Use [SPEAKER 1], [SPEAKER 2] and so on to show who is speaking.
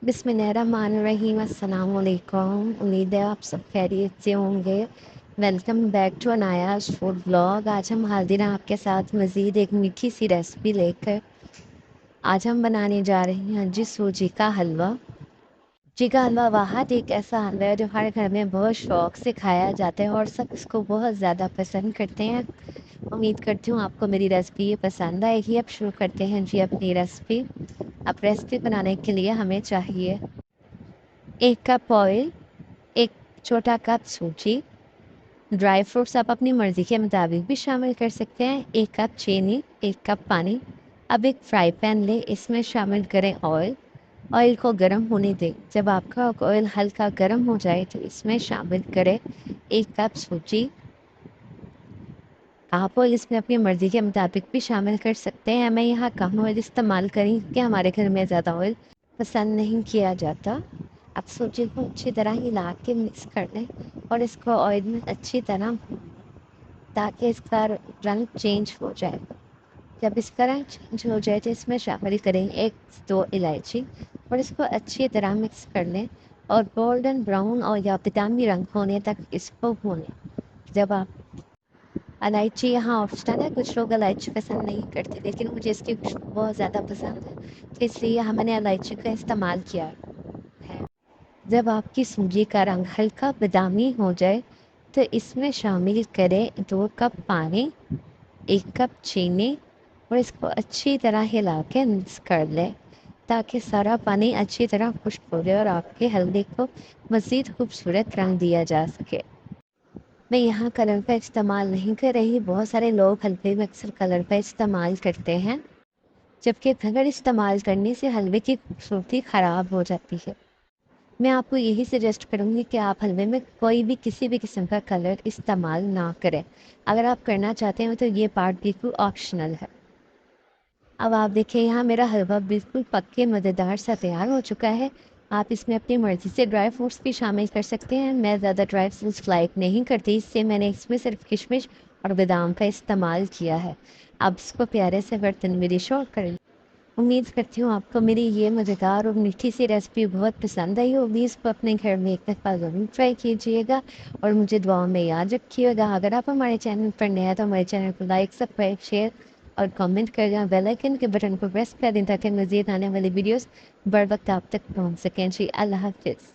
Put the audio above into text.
[SPEAKER 1] बिस्मिल्लाहिर्रहमानिर्रहीम। अस्सलाम वालेकुम। उम्मीद है आप सब खैरियत से होंगे। Welcome back to Anaya's food vlog. आज हम हाजिर हैं आपके साथ मज़ीद एक मीठी सी रेसिपी लेकर। आज हम बनाने जा रहे हैं जी सूजी का हलवा। सूजी का हलवा वाहद एक ऐसा हलवा है जो हर घर में बहुत शौक़ से खाया जाता है और सब इसको बहुत ज़्यादा पसंद करते हैं। उम्मीद करती हूँ आपको मेरी रेसिपी ये पसंद आएगी। अब शुरू करते हैं जी अपनी रेसिपी। अब रेसिपी बनाने के लिए हमें चाहिए 1 कप ऑयल, 1 छोटा कप सूजी, ड्राई फ्रूट्स आप अपनी मर्ज़ी के मुताबिक भी शामिल कर सकते हैं, 1 कप चीनी, 1 कप पानी। अब एक फ्राई पैन लें, इसमें शामिल करें ऑयल। ऑयल को गर्म होने दें। जब आपका ऑयल हल्का गर्म हो जाए तो इसमें शामिल करें 1 कप सूजी। आप ऑयल इसमें अपनी मर्ज़ी के मुताबिक भी शामिल कर सकते हैं। मैं यहाँ कम ऑयल इस्तेमाल करी क्योंकि हमारे घर में ज़्यादा ऑयल पसंद नहीं किया जाता। अब सूजी को अच्छी तरह हिला के मिक्स कर लें और इसको ऑयल में अच्छी तरह ताकि इसका रंग चेंज हो जाए। जब इसका रंग चेंज हो जाए तो इसमें शामिल करें 1-2 इलायची और इसको अच्छी तरह मिक्स कर लें और गोल्डन ब्राउन और या बादामी रंग होने तक इसको भूनें। जब आप इलायची यहाँ ऑप्शनल है, कुछ लोग इलायची पसंद नहीं करते लेकिन मुझे इसकी खुशबू बहुत ज़्यादा पसंद है तो इसलिए मैंने इलायची का इस्तेमाल किया है। जब आपकी सूजी का रंग हल्का बादामी हो जाए तो इसमें शामिल करें 2 कप पानी, 1 कप चीनी और इसको अच्छी तरह हिला के मिक्स कर लें ताकि सारा पानी अच्छी तरह खुश्क हो जाए और आपके हलवे को मज़ीद खूबसूरत रंग दिया जा सके। मैं यहाँ कलर का इस्तेमाल नहीं कर रही। बहुत सारे लोग हलवे में अक्सर कलर का इस्तेमाल करते हैं, जबकि कलर इस्तेमाल करने से हलवे की खूबसूरती ख़राब हो जाती है। मैं आपको यही सजेस्ट करूँगी कि आप हलवे में कोई भी किसी भी किस्म का कलर इस्तेमाल ना करें। अगर आप करना चाहते हो तो ये पार्ट बिल्कुल ऑप्शनल है। अब आप देखिए यहाँ मेरा हलवा बिल्कुल पक्के मज़ेदार सा तैयार हो चुका है। आप इसमें अपनी मर्ज़ी से ड्राई फ्रूट्स भी शामिल कर सकते हैं। मैं ज़्यादा ड्राई फ्रूट्स लाइक नहीं करती, इससे मैंने इसमें सिर्फ किशमिश और बादाम का इस्तेमाल किया है। अब इसको प्यारे से बर्तन में डिश आउट कर। उम्मीद करती हूँ आपको मेरी ये मज़ेदार और मीठी सी रेसिपी बहुत पसंद आई होगी। इसको अपने घर में एक दफ़ा ज़रूर ट्राई कीजिएगा और मुझे दुआओं में याद रखिएगा। अगर आप हमारे चैनल पर नए हैं तो हमारे चैनल को लाइक, सब्सक्राइब, शेयर और कमेंट कर दें। बेल आइकन के बटन को प्रेस कर दें ताकि मज़ीद आने वाली वीडियोस बर वक्त आप तक पहुँच सकें जी। अल्लाह हाफ़िज़।